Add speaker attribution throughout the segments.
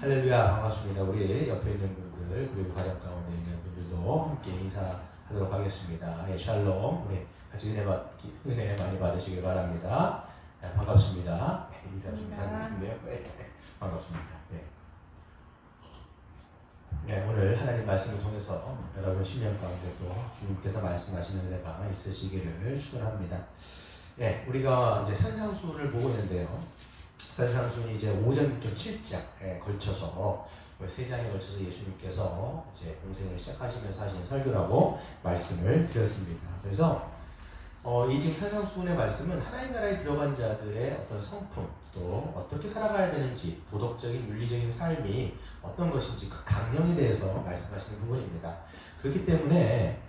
Speaker 1: 할렐루야, 반갑습니다. 우리 옆에 있는 분들 그리고 가정 가운데 있는 분들도 함께 인사하도록 하겠습니다. 예, 샬롬. 우리 같이 은혜 많이 받으시길 바랍니다. 예, 반갑습니다. 예, 인사 좀 드리는데요. 반갑습니다. 예. 네, 오늘 하나님 말씀을 통해서 여러분 심령 가운데 또 주님께서 말씀하시는 은혜가 있으시기를 축원합니다. 예, 우리가 이제 산상수훈을 보고 있는데요. 산상수훈이 이제 5장부터 7장에 걸쳐서 세 장에 걸쳐서 예수님께서 이제 공생을 시작하시면서 하신 설교라고 말씀을 드렸습니다. 그래서 이 지금 산상수훈의 말씀은 하나님 나라에 들어간 자들의 어떤 성품, 또 어떻게 살아가야 되는지, 도덕적인 윤리적인 삶이 어떤 것인지 그 강령에 대해서 말씀하시는 부분입니다. 그렇기 때문에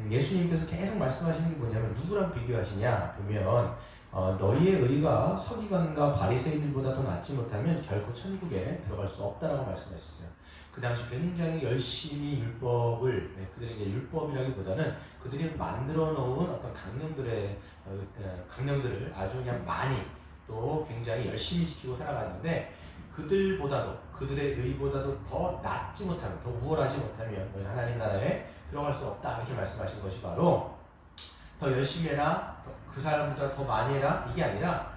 Speaker 1: 예수님께서 계속 말씀하시는 게 뭐냐면 누구랑 비교하시냐 보면 너희의 의가 서기관과 바리새인들보다 더 낫지 못하면 결코 천국에 들어갈 수 없다라고 말씀하셨어요. 그 당시 굉장히 열심히 율법을 그들이 이제 율법이라기보다는 그들이 만들어 놓은 어떤 강령들을 아주 그냥 많이 또 굉장히 열심히 지키고 살아갔는데 그들의 의보다도 더 낫지 못하면, 더 우월하지 못하면 너희 하나님 나라에 들어갈 수 없다 이렇게 말씀하신 것이 바로 더 열심히 해라, 그 사람보다 더 많이 해라 이게 아니라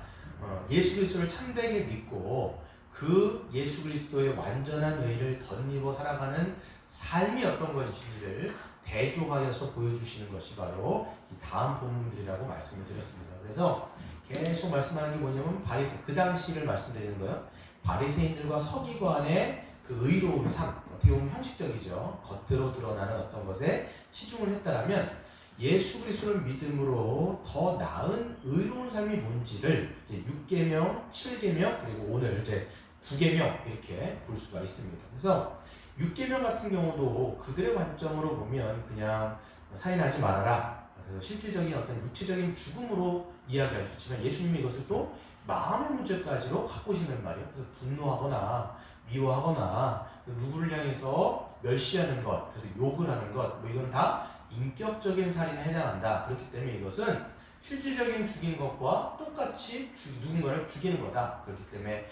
Speaker 1: 예수 그리스도를 참되게 믿고 그 예수 그리스도의 완전한 의를 덧입어 살아가는 삶이 어떤 것인지를 대조하여서 보여주시는 것이 바로 이 다음 본문들이라고 말씀을 드렸습니다. 그래서 계속 말씀하는 게 뭐냐면 그 당시를 말씀드리는 거예요. 바리새인들과 서기관의 그 의로운 삶, 어떻게 보면 형식적이죠. 겉으로 드러나는 어떤 것에 치중을 했다라면 예수 그리스도를 믿음으로 더 나은 의로운 삶이 뭔지를 이제 6계명, 7계명 그리고 오늘 이제 9계명 이렇게 볼 수가 있습니다. 그래서 6계명 같은 경우도 그들의 관점으로 보면 그냥 살인하지 말아라. 그래서 실질적인 어떤 육체적인 죽음으로 이야기할 수 있지만 예수님이 이것을 또 마음의 문제까지로 갖고 오신단 말이에요. 그래서 분노하거나 미워하거나 누구를 향해서 멸시하는 것, 그래서 욕을 하는 것, 뭐 이건 다 인격적인 살인에 해당한다. 그렇기 때문에 이것은 실질적인 죽인 것과 똑같이 누군가를 죽이는 거다. 그렇기 때문에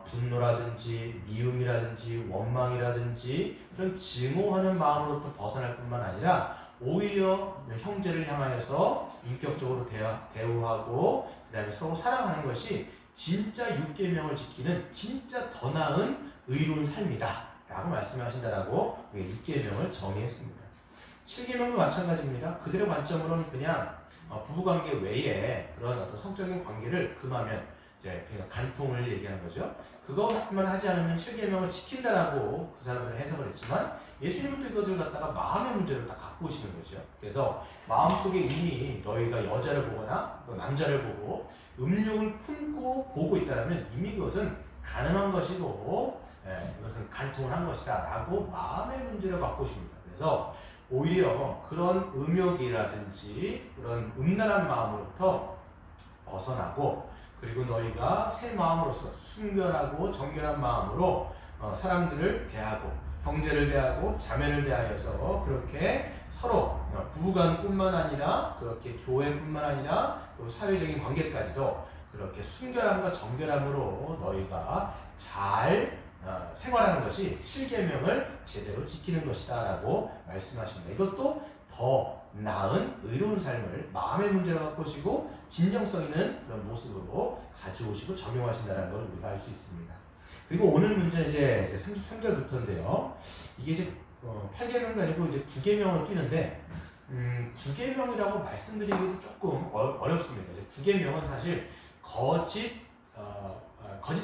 Speaker 1: 분노라든지 미움이라든지 원망이라든지 그런 증오하는 마음으로부터 벗어날 뿐만 아니라 오히려 형제를 향하여서 인격적으로 대우하고 그 다음에 서로 사랑하는 것이 진짜 6계명을 지키는 진짜 더 나은 의로운 삶이다 라고 말씀하신다라고 6계명을 정의했습니다. 7계명도 마찬가지입니다. 그들의 관점으로는 그냥 부부관계 외에 그런 어떤 성적인 관계를 금하면 이제 그냥 간통을 얘기하는 거죠. 그것만 하지 않으면 7계명을 지킨다라고 그 사람들은 해석을 했지만 예수님은 또 이것을 갖다가 마음의 문제로 다 갖고 오시는 거죠. 그래서 마음속에 이미 너희가 여자를 보거나 또 남자를 보고 음욕을 품고 보고 있다면 이미 그것은 가늠한 것이고 그것은 간통을 한 것이다 라고 마음의 문제를 갖고 오십니다. 그래서 오히려 그런 음욕이라든지 그런 음란한 마음으로부터 벗어나고 그리고 너희가 새 마음으로서 순결하고 정결한 마음으로 사람들을 대하고 형제를 대하고 자매를 대하여서 그렇게 서로 부부간뿐만 아니라 그렇게 교회뿐만 아니라 또 사회적인 관계까지도 그렇게 순결함과 정결함으로 너희가 잘 생활하는 것이 7계명을 제대로 지키는 것이다 라고 말씀하십니다. 이것도 더 나은 의로운 삶을 마음의 문제로 갖고 오시고 진정성 있는 그런 모습으로 가져오시고 적용하신다는 걸 우리가 알 수 있습니다. 그리고 오늘 문제는 이제 33절부터인데요. 이게 이제 8계명도 아니고 이제 9계명으로 뛰는데 9계명이라고 말씀드리기도 조금 어렵습니다. 이제 9계명은 사실 거짓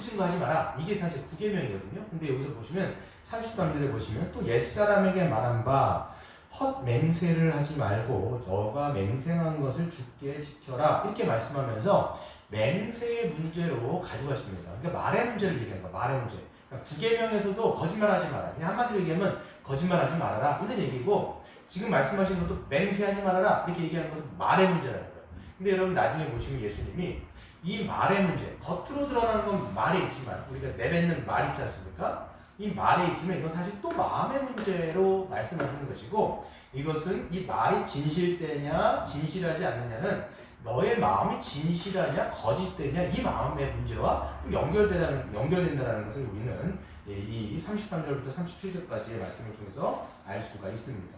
Speaker 1: 증거하지 마라. 이게 사실 9계명이거든요. 근데 여기서 보시면 30절에 보시면 또 옛사람에게 말한 바 헛맹세를 하지 말고 너가 맹세한 것을 주께 지켜라. 이렇게 말씀하면서 맹세의 문제로 가져가십니다. 그러니까 말의 문제를 얘기하는 거예요. 말의 문제. 그러니까 9계명에서도 거짓말하지 마라. 그냥 한마디로 얘기하면 거짓말하지 말아라. 이런 얘기고 지금 말씀하신 것도 맹세하지 말아라. 이렇게 얘기하는 것은 말의 문제라는 거예요. 근데 여러분 나중에 보시면 예수님이 이 말의 문제, 겉으로 드러나는 건 말에 있지만 우리가 내뱉는 말 있지 않습니까? 이 말에 있지만 이건 사실 또 마음의 문제로 말씀하시는 것이고 이것은 이 말이 진실되냐 진실하지 않느냐는 너의 마음이 진실하냐 거짓되냐 이 마음의 문제와 연결된다는 것을 우리는 이 33절부터 37절까지의 말씀을 통해서 알 수가 있습니다.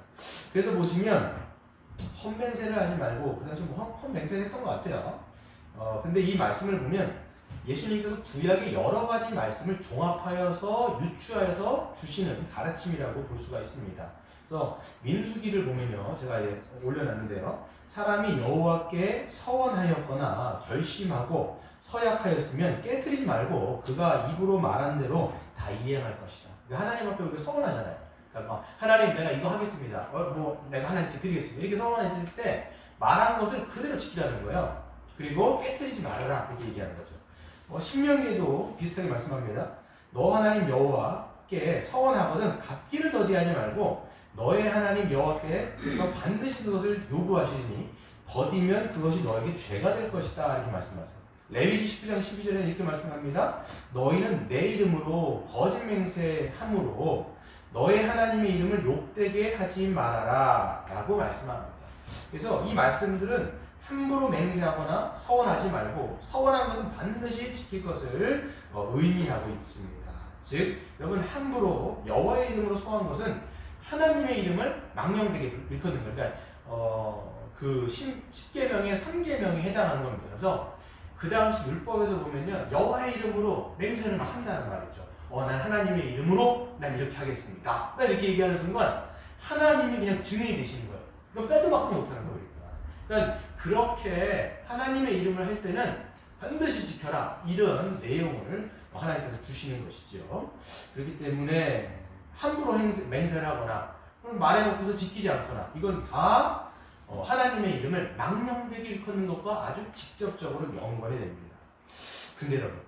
Speaker 1: 그래서 보시면 헛맹세를 하지 말고 그 당시 헛맹세를 했던 것 같아요. 근데 이 말씀을 보면 예수님께서 구약의 여러 가지 말씀을 종합하여서 유추하여서 주시는 가르침이라고 볼 수가 있습니다. 그래서 민수기를 보면요, 제가 올려놨는데요, 사람이 여호와께 서원하였거나 결심하고 서약하였으면 깨트리지 말고 그가 입으로 말한 대로 다 이행할 것이다. 하나님 앞에 우리가 서원하잖아요. 그러니까 하나님 내가 이거 하겠습니다. 내가 하나님께 드리겠습니다. 이렇게 서원했을 때 말한 것을 그대로 지키라는 거예요. 그리고 깨트리지 말아라 이렇게 얘기하는 거죠. 신명기에도 비슷하게 말씀합니다. 너 하나님 여호와께 서원하거든 갚기를 더디하지 말고 너의 하나님 여호와께서 반드시 그것을 요구하시니 더디면 그것이 너에게 죄가 될 것이다 이렇게 말씀하세요. 레위기 19장 12절에 이렇게 말씀합니다. 너희는 내 이름으로 거짓 맹세함으로 너의 하나님의 이름을 욕되게 하지 말아라 라고 말씀합니다. 그래서 이 말씀들은 함부로 맹세하거나 서원하지 말고 서원한 것은 반드시 지킬 것을 의미하고 있습니다. 즉 여러분 함부로 여호와의 이름으로 서원한 것은 하나님의 이름을 망령되게 일컫는 거예요. 그러니까 그 10계명의 3계명에 해당하는 겁니다. 그래서 그 당시 율법에서 보면요, 여호와의 이름으로 맹세를 막 한다는 말이죠. 난 하나님의 이름으로 난 이렇게 하겠습니다. 이렇게 얘기하는 순간 하나님이 그냥 증인이 되시는 거예요. 그럼 빼도 박도 못하는 거예요. 그러니까 그렇게 하나님의 이름을 할 때는 반드시 지켜라 이런 내용을 하나님께서 주시는 것이죠. 그렇기 때문에 함부로 맹세를 하거나 말해놓고서 지키지 않거나 이건 다 하나님의 이름을 망령되게 일컫는 것과 아주 직접적으로 연관이 됩니다. 근데 여러분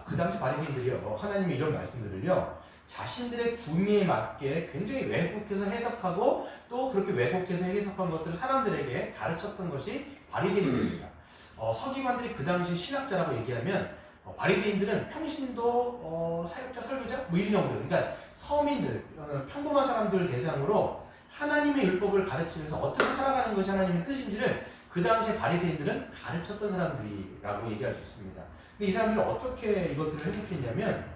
Speaker 1: 그 당시 바리새인들이요 하나님의 이런 말씀들을요 자신들의 구미에 맞게 굉장히 왜곡해서 해석하고 또 그렇게 왜곡해서 해석한 것들을 사람들에게 가르쳤던 것이 바리새인들입니다. 서기관들이 그 당시 신학자라고 얘기하면 바리새인들은 평신도 사역자 설교자 뭐 이런 정도 그러니까 서민들 평범한 사람들 대상으로 하나님의 율법을 가르치면서 어떻게 살아가는 것이 하나님의 뜻인지를 그 당시에 바리새인들은 가르쳤던 사람들이라고 얘기할 수 있습니다. 근데 이 사람들은 어떻게 이것들을 해석했냐면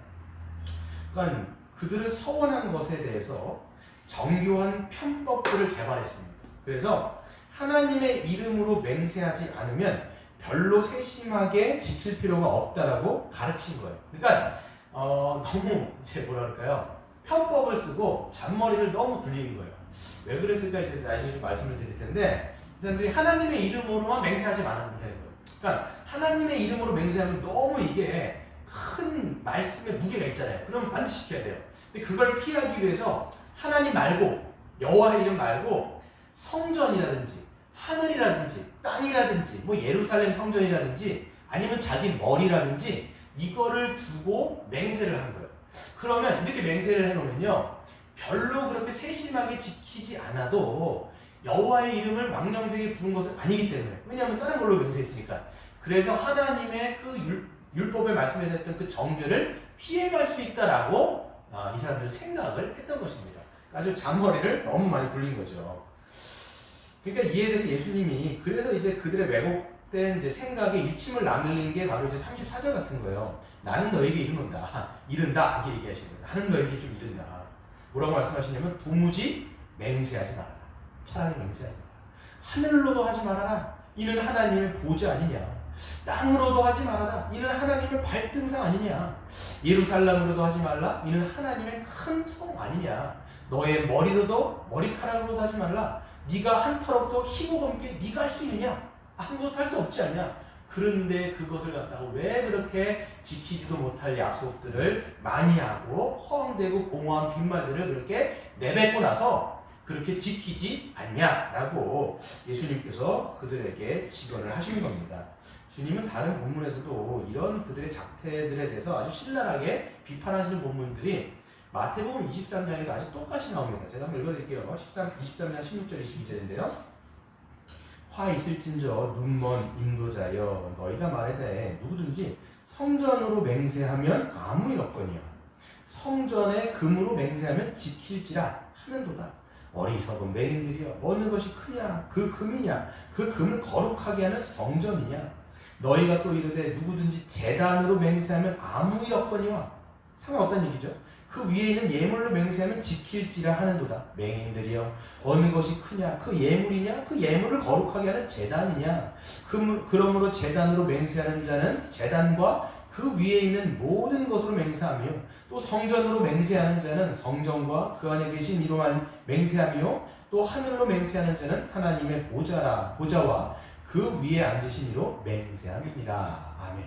Speaker 1: 그러니까 그들은 서원한 것에 대해서 정교한 편법들을 개발했습니다. 그래서 하나님의 이름으로 맹세하지 않으면 별로 세심하게 지킬 필요가 없다라고 가르친 거예요. 그러니까 너무 이제 뭐라 그럴까요? 편법을 쓰고 잔머리를 너무 굴리는 거예요. 왜 그랬을까 이제 나중에 좀 말씀을 드릴 텐데 이 사람들이 하나님의 이름으로만 맹세하지 말아면 되는 거예요. 그러니까 하나님의 이름으로 맹세하면 너무 이게 큰 말씀의 무게가 있잖아요. 그러면 반드시 지켜야 돼요. 근데 그걸 피하기 위해서 하나님 말고 여호와의 이름 말고 성전이라든지 하늘이라든지 땅이라든지 뭐 예루살렘 성전이라든지 아니면 자기 머리라든지 이거를 두고 맹세를 하는 거예요. 그러면 이렇게 맹세를 해놓으면요 별로 그렇게 세심하게 지키지 않아도 여호와의 이름을 망령되게 부른 것은 아니기 때문에 왜냐하면 다른 걸로 맹세했으니까 그래서 하나님의 그 율법의 말씀에서 했던 그 정죄를 피해갈 수 있다라고 이 사람들은 생각을 했던 것입니다. 아주 잔머리를 너무 많이 굴린 거죠. 그러니까 이에 대해서 예수님이 그래서 이제 그들의 왜곡된 이제 생각에 일침을 남긴 게 바로 이제 34절 같은 거예요. 나는 너에게 이른다 이렇게 얘기하시는 거예요. 나는 너에게 좀 이른다. 뭐라고 말씀하시냐면 도무지 맹세하지 말아라. 차라리 맹세하지 마라. 하늘로도 하지 말아라. 이는 하나님의 보좌 아니냐. 땅으로도 하지 말아라. 이는 하나님의 발등상 아니냐. 예루살렘으로도 하지 말라. 이는 하나님의 큰 성 아니냐. 너의 머리카락으로도 하지 말라. 네가 한 털없도 희고 검게 네가 할 수 있느냐? 아무것도 할 수 없지 않냐? 그런데 그것을 갖다가 왜 그렇게 지키지도 못할 약속들을 많이 하고 허황되고 공허한 빈말들을 그렇게 내뱉고 나서 그렇게 지키지 않냐라고 예수님께서 그들에게 직언을 하신 겁니다. 주님은 다른 본문에서도 이런 그들의 작태들에 대해서 아주 신랄하게 비판하시는 본문들이 마태복음 23장에도 아주 똑같이 나옵니다. 제가 한번 읽어드릴게요. 23장 16절 22절인데요. 화 있을진저 눈먼 인도자여 너희가 말하되 누구든지 성전으로 맹세하면 아무 일 없거니와 성전의 금으로 맹세하면 지킬지라 하는도다. 어리석은 맹인들이여 어느 것이 크냐 그 금이냐 그 금을 거룩하게 하는 성전이냐 너희가 또 이르되 누구든지 제단으로 맹세하면 아무 일 없거니와 상관없다는 얘기죠. 그 위에 있는 예물로 맹세하면 지킬지라 하는도다. 맹인들이여 어느 것이 크냐 그 예물이냐 그 예물을 거룩하게 하는 제단이냐 그러므로 제단으로 맹세하는 자는 제단과 그 위에 있는 모든 것으로 맹세하며 또 성전으로 맹세하는 자는 성전과 그 안에 계신 이로만 맹세하며 또 하늘로 맹세하는 자는 하나님의 보좌와 그 위에 앉으신 이로 맹세함이니라. 아멘.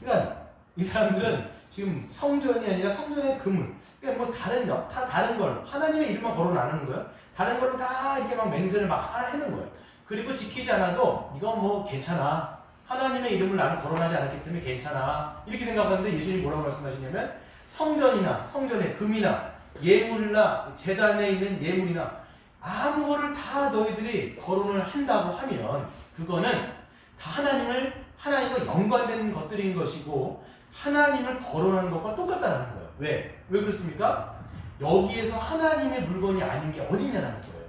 Speaker 1: 그러니까 이 사람들은 지금 성전이 아니라 성전의 그물, 그러니까 뭐 다 다른 걸 하나님의 이름만 거론하는 거예요. 다른 걸로 다 이렇게 막 맹세를 막 하나 해는 거예요. 그리고 지키지 않아도 이건 뭐 괜찮아. 하나님의 이름을 나는 거론하지 않았기 때문에 괜찮아. 이렇게 생각하는데 예수님이 뭐라고 말씀하시냐면 성전이나 성전의 금이나 예물이나 제단에 있는 예물이나 아무거를 다 너희들이 거론을 한다고 하면 그거는 다 하나님과 연관된 것들인 것이고 하나님을 거론하는 것과 똑같다는 거예요. 왜 그렇습니까? 여기에서 하나님의 물건이 아닌 게 어딨냐라는 거예요.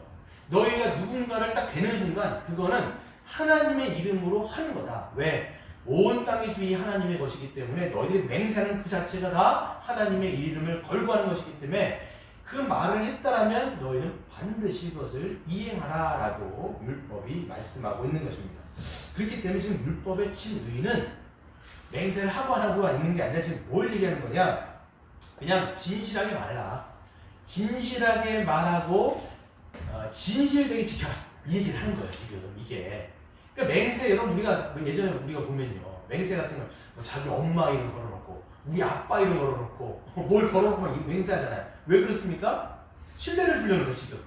Speaker 1: 너희가 누군가를 딱 되는 순간 그거는 하나님의 이름으로 하는 거다. 왜? 온 땅의 주인이 하나님의 것이기 때문에 너희들이 맹세하는 그 자체가 다 하나님의 이름을 걸고 하는 것이기 때문에 그 말을 했다라면 너희는 반드시 그것을 이행하라 라고 율법이 말씀하고 있는 것입니다. 그렇기 때문에 지금 율법의 진의는 맹세를 하고 안 하고가 있는 게 아니라 지금 뭘 얘기하는 거냐? 그냥 진실하게 말해라. 진실하게 말하고 진실되게 지켜라. 이 얘기를 하는 거예요. 지금 이게. 그러니까 맹세 여러분 예전에 우리가 보면요. 맹세 같은 거 자기 엄마 이름 걸어놓고 우리 아빠 이름 걸어놓고 뭘 걸어놓고 막 맹세하잖아요. 왜 그렇습니까? 신뢰를 주려는 거 지금.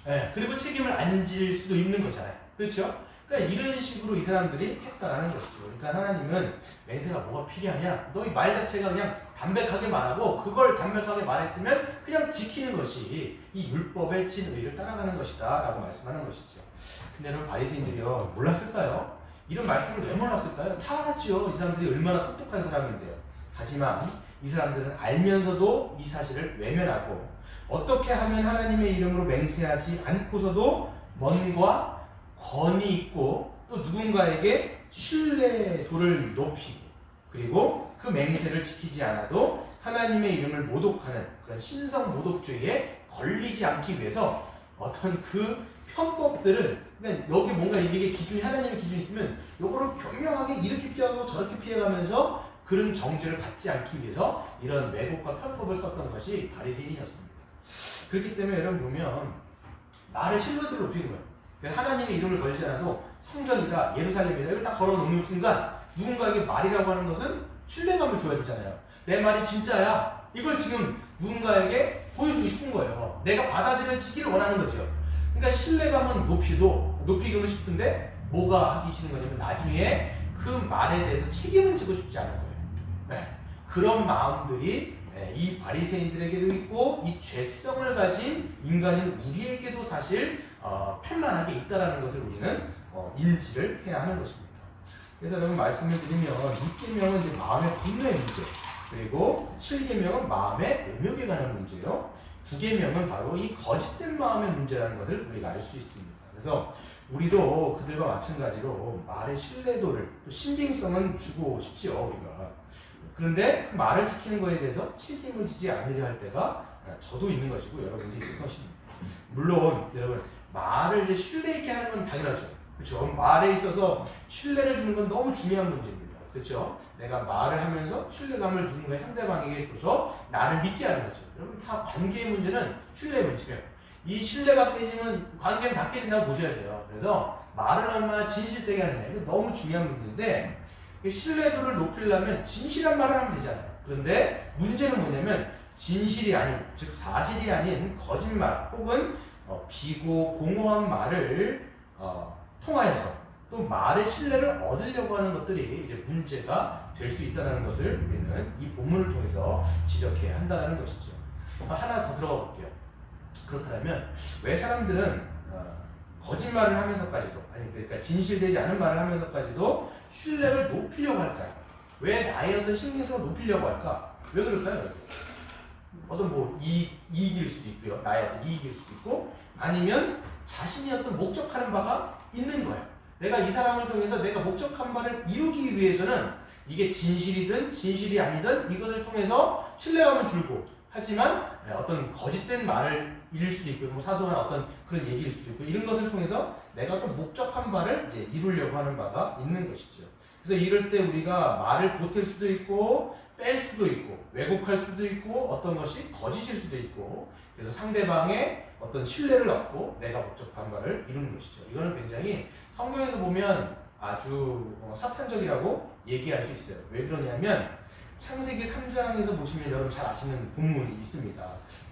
Speaker 1: 예, 그리고 책임을 안 질 수도 있는 거잖아요. 그렇죠? 그러니까 이런 식으로 이 사람들이 했다라는 것이죠. 그러니까 하나님은 맹세가 뭐가 필요하냐? 너희 말 자체가 그냥 담백하게 말하고 그걸 담백하게 말했으면 그냥 지키는 것이 이 율법의 진의를 따라가는 것이다 라고 말씀하는 것이죠. 근데 여러분 바리새인들이요 몰랐을까요? 이런 말씀을 왜 몰랐을까요? 다 알았죠. 이 사람들이 얼마나 똑똑한 사람인데요. 하지만 이 사람들은 알면서도 이 사실을 외면하고 어떻게 하면 하나님의 이름으로 맹세하지 않고서도 먼과 권위 있고 또 누군가에게 신뢰도를 높이고 그리고 그 맹세를 지키지 않아도 하나님의 이름을 모독하는 그런 신성 모독죄에 걸리지 않기 위해서 어떤 그 편법들을 그러니까 여기 뭔가 이게 기준이 하나님의 기준이 있으면 요거를 교묘하게 이렇게 피하고 저렇게 피해가면서 그런 정죄를 받지 않기 위해서 이런 왜곡과 편법을 썼던 것이 바리새인이었습니다. 그렇기 때문에 여러분 보면 말의 신뢰도를 높이는 거예요. 하나님의 이름을 걸지 않아도 성전이다, 예루살렘이다 이걸 딱 걸어놓는 순간 누군가에게 말이라고 하는 것은 신뢰감을 줘야 되잖아요. 내 말이 진짜야. 이걸 지금 누군가에게 보여주고 싶은 거예요. 내가 받아들여지기를 원하는 거죠. 그러니까 신뢰감은 높이기는 싶은데 뭐가 하기 싫은 거냐면 나중에 그 말에 대해서 책임을 지고 싶지 않은 거예요. 네. 그런 마음들이 이 바리새인들에게도 있고 이 죄성을 가진 인간인 우리에게도 사실 편만하게 있다라는 것을 우리는 인지를 해야 하는 것입니다. 그래서 여러분 말씀을 드리면 6계명은 이제 마음의 분노의 문제, 그리고 7계명은 마음의 음욕에 관한 문제요. 9계명은 바로 이 거짓된 마음의 문제라는 것을 우리가 알 수 있습니다. 그래서 우리도 그들과 마찬가지로 말의 신뢰도를 또 신빙성은 주고 싶지요 우리가. 그런데 그 말을 지키는 것에 대해서 책임을 지지 않으려 할 때가 저도 있는 것이고 여러분도 있을 것입니다. 물론 여러분 말을 이제 신뢰 있게 하는 건 당연하죠. 그렇죠? 말에 있어서 신뢰를 주는 건 너무 중요한 문제입니다. 그렇죠? 내가 말을 하면서 신뢰감을 누군가 상대방에게 줘서 나를 믿게 하는 거죠. 여러분 다 관계의 문제는 신뢰의 문제예요. 이 신뢰가 깨지면 관계는 다 깨진다고 보셔야 돼요. 그래서 말을 얼마나 진실되게 하느냐 이거 너무 중요한 문제인데 신뢰도를 높이려면 진실한 말을 하면 되잖아요. 그런데 문제는 뭐냐면 진실이 아닌 즉 사실이 아닌 거짓말 혹은 비고 공허한 말을 통하여서 또 말의 신뢰를 얻으려고 하는 것들이 이제 문제가 될 수 있다는 것을 우리는 이 본문을 통해서 지적해야 한다는 것이죠. 하나 더 들어가 볼게요. 그렇다면 왜 사람들은 거짓말을 하면서까지도 그러니까 진실되지 않은 말을 하면서까지도 신뢰를 높이려고 할까요? 왜 나의 어떤 신빙성을 높이려고 할까? 왜 그럴까요? 어떤 뭐 이익일 수도 있고요. 나의 어떤 이익일 수도 있고 아니면 자신이 어떤 목적하는 바가 있는 거예요. 내가 이 사람을 통해서 내가 목적한 바를 이루기 위해서는 이게 진실이든 진실이 아니든 이것을 통해서 신뢰감을 줄고 하지만 어떤 거짓된 말을 이룰 수도 있고 뭐 사소한 어떤 그런 얘기일 수도 있고 이런 것을 통해서 내가 어떤 목적한 바를 이제 이루려고 하는 바가 있는 것이죠. 그래서 이럴 때 우리가 말을 보탤 수도 있고 뺄 수도 있고 왜곡할 수도 있고 어떤 것이 거짓일 수도 있고 그래서 상대방의 어떤 신뢰를 얻고 내가 목적한 바를 이루는 것이죠. 이거는 굉장히 성경에서 보면 아주 사탄적이라고 얘기할 수 있어요. 왜 그러냐면 창세기 3장에서 보시면 여러분 잘 아시는 본문이 있습니다.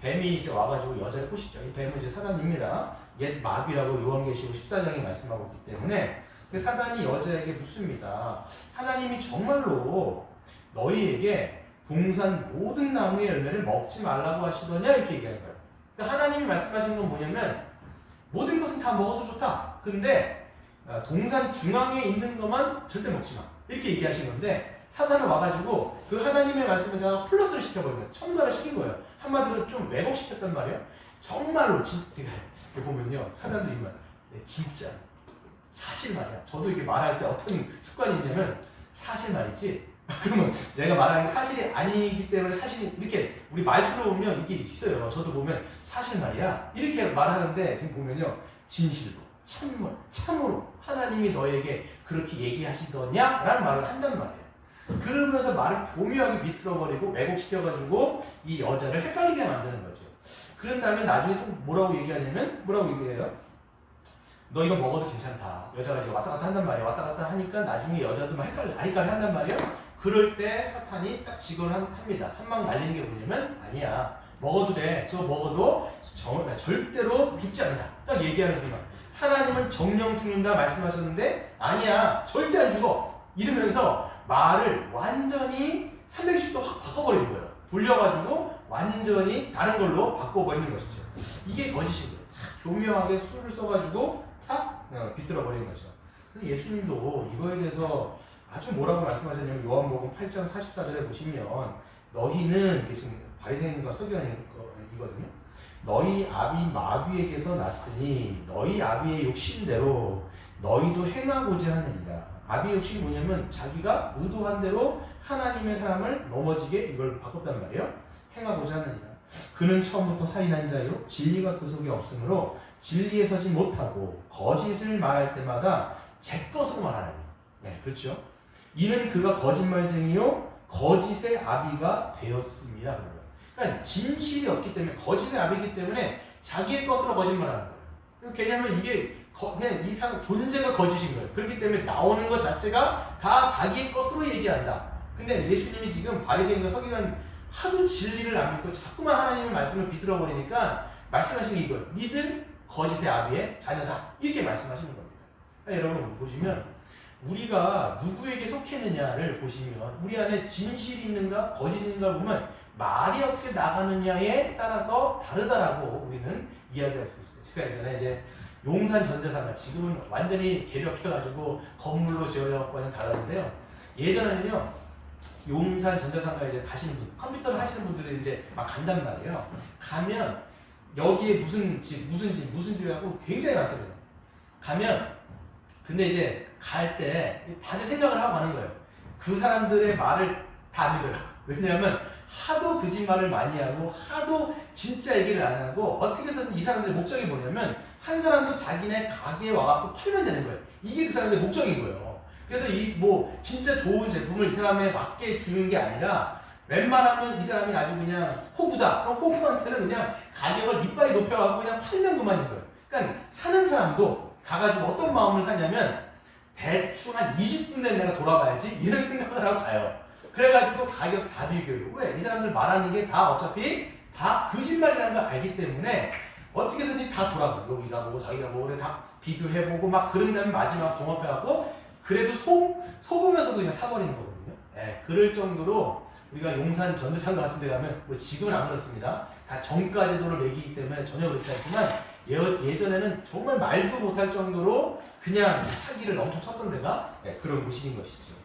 Speaker 1: 뱀이 이제 와가지고 여자를 꼬시죠. 이 뱀은 이제 사단입니다. 옛 마귀라고 요한계시록 14장에 말씀하고 있기 때문에 그 사단이 여자에게 묻습니다. 하나님이 정말로 너희에게 동산 모든 나무의 열매를 먹지 말라고 하시더냐 이렇게 얘기하는 거예요. 그러니까 하나님이 말씀하신 건 뭐냐면 모든 것은 다 먹어도 좋다. 근데 동산 중앙에 있는 것만 절대 먹지 마. 이렇게 얘기하신 건데 사단은 와가지고 그 하나님의 말씀에다가 플러스를 시켜버린 거예요. 첨가를 시킨 거예요. 한마디로 좀 왜곡시켰단 말이에요. 정말로 보면요 사단도 이 말, 진짜 사실 말이야. 저도 이게 말할 때 어떤 습관이 있냐면 사실 말이지. 그러면 내가 말하는 게 사실이 아니기 때문에 사실이 이렇게 우리 말투로 보면 이게 있어요. 저도 보면 사실 말이야 이렇게 말하는데 지금 보면요 진실로 참으로 하나님이 너에게 그렇게 얘기하시더냐 라는 말을 한단 말이에요. 그러면서 말을 교묘하게 비틀어버리고 왜곡시켜가지고 이 여자를 헷갈리게 만드는 거죠. 그런 다음에 나중에 또 뭐라고 얘기하냐면 뭐라고 얘기해요? 너 이거 먹어도 괜찮다. 여자가 이제 왔다 갔다 한단 말이에요. 왔다 갔다 하니까 나중에 여자도 막 아리까리 한단 말이에요. 그럴 때 사탄이 딱 직언을 합니다. 한 방 날리는 게 뭐냐면 아니야. 먹어도 돼. 그거 먹어도 절대로 죽지 않는다. 딱 얘기하는 순간 하나님은 정령 죽는다 말씀하셨는데 아니야. 절대 안 죽어. 이러면서 말을 완전히 360도 확 바꿔버리는 거예요. 돌려가지고 완전히 다른 걸로 바꿔버리는 것이죠. 이게 거짓인 거예요. 교묘하게 수를 써가지고 탁 비틀어버리는 거죠. 그래서 예수님도 이거에 대해서 아주 뭐라고 말씀하셨냐면 요한복음 8장 44절에 보시면 너희는 이게 지금 바리새인과 서기관이거든요. 너희 아비 마귀에게서 났으니 너희 아비의 욕심대로 너희도 행하고자 하느니라. 아비의 욕심이 뭐냐면 자기가 의도한 대로 하나님의 사람을 넘어지게 이걸 바꿨단 말이에요. 행하고자 하느니라. 그는 처음부터 살인한 자요 진리가 그 속에 없으므로 진리에 서지 못하고 거짓을 말할 때마다 제 것으로 말하느니. 네, 그렇죠. 이는 그가 거짓말쟁이요 거짓의 아비가 되었습니다. 그러니까 진실이 없기 때문에 거짓의 아비이기 때문에 자기의 것으로 거짓말하는 거예요. 왜냐하면 이게 그냥 이 사람 존재가 거짓인 거예요. 그렇기 때문에 나오는 것 자체가 다 자기의 것으로 얘기한다. 근데 예수님이 지금 바리새인과 서기관 하도 진리를 안 믿고 자꾸만 하나님의 말씀을 비틀어 버리니까 말씀하신 게 이거예요. 니들 거짓의 아비의 자녀다. 이렇게 말씀하시는 겁니다. 그러니까 여러분 보시면 우리가 누구에게 속했느냐를 보시면 우리 안에 진실이 있는가 거짓이 있는가 보면 말이 어떻게 나가느냐에 따라서 다르다라고 우리는 이야기할 수 있어요. 제가 예전에 이제 용산 전자상가 지금은 완전히 개벽해가지고 건물로 지어져갖고 다르는데요. 예전에는요 용산 전자상가에 이제 가시는 분, 컴퓨터를 하시는 분들이 이제 막 간단 말이에요. 가면 여기에 무슨 집이라고 굉장히 많습니다. 가면 근데 이제 갈 때 다들 생각을 하고 가는 거예요. 그 사람들의 말을 다 안 믿어요. 왜냐하면 하도 거짓말을 많이 하고 하도 진짜 얘기를 안 하고 어떻게 해서든 이 사람들의 목적이 뭐냐면 한 사람도 자기네 가게에 와갖고 팔면 되는 거예요. 이게 그 사람들의 목적인 거예요. 그래서 이 뭐 진짜 좋은 제품을 이 사람에 맞게 주는 게 아니라 웬만하면 이 사람이 아주 그냥 호구다. 그럼 호구한테는 그냥 가격을 이빨이 높여갖고 그냥 팔면 그만인 거예요. 그러니까 사는 사람도 가가지고 어떤 마음을 사냐면 대충 한 20분 내에 내가 돌아가야지 이런 생각을 하고 가요. 그래가지고 가격 다 비교해요. 왜? 이 사람들 말하는 게 다 어차피 다 거짓말이라는 걸 알기 때문에 어떻게 해서든지 다 돌아가요. 여기가 뭐 자기가 뭐 그래 다 비교해보고 막 그런 다음에 마지막 종합해갖고 그래도 속으면서도 그냥 사버리는 거거든요. 예, 그럴 정도로 우리가 용산 전자상가 같은 데 가면 뭐 지금은 안 그렇습니다. 다 정가 제도를 매기기 때문에 전혀 그렇지 않지만 예전에는 정말 말도 못할 정도로 그냥 사기를 엄청 쳤던 데가 그런 곳인 것이죠.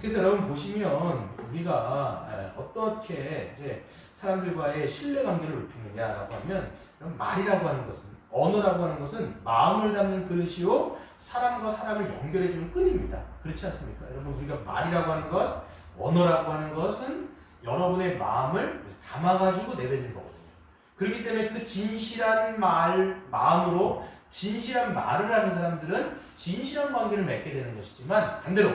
Speaker 1: 그래서 여러분 보시면 우리가 어떻게 이제 사람들과의 신뢰 관계를 높이느냐라고 하면 말이라고 하는 것은, 언어라고 하는 것은 마음을 담는 그릇이요 사람과 사람을 연결해주는 끈입니다. 그렇지 않습니까? 여러분 우리가 말이라고 하는 것, 언어라고 하는 것은 여러분의 마음을 담아가지고 내뱉는 거거든요. 그렇기 때문에 그 진실한 마음으로 진실한 말을 하는 사람들은 진실한 관계를 맺게 되는 것이지만, 반대로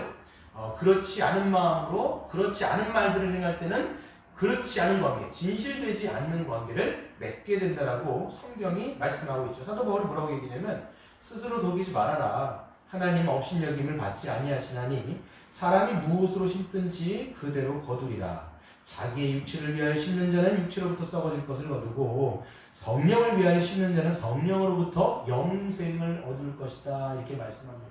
Speaker 1: 그렇지 않은 마음으로 그렇지 않은 말들을 행할 때는 그렇지 않은 관계, 진실되지 않는 관계를 맺게 된다라고 성경이 말씀하고 있죠. 사도 바울이 뭐라고 얘기냐면, 스스로 독이지 말아라. 하나님 업신여김을 받지 아니하시나니 사람이 무엇으로 심든지 그대로 거두리라. 자기의 육체를 위하여 심는 자는 육체로부터 썩어질 것을 거두고 성령을 위하여 심는 자는 성령으로부터 영생을 얻을 것이다. 이렇게 말씀합니다.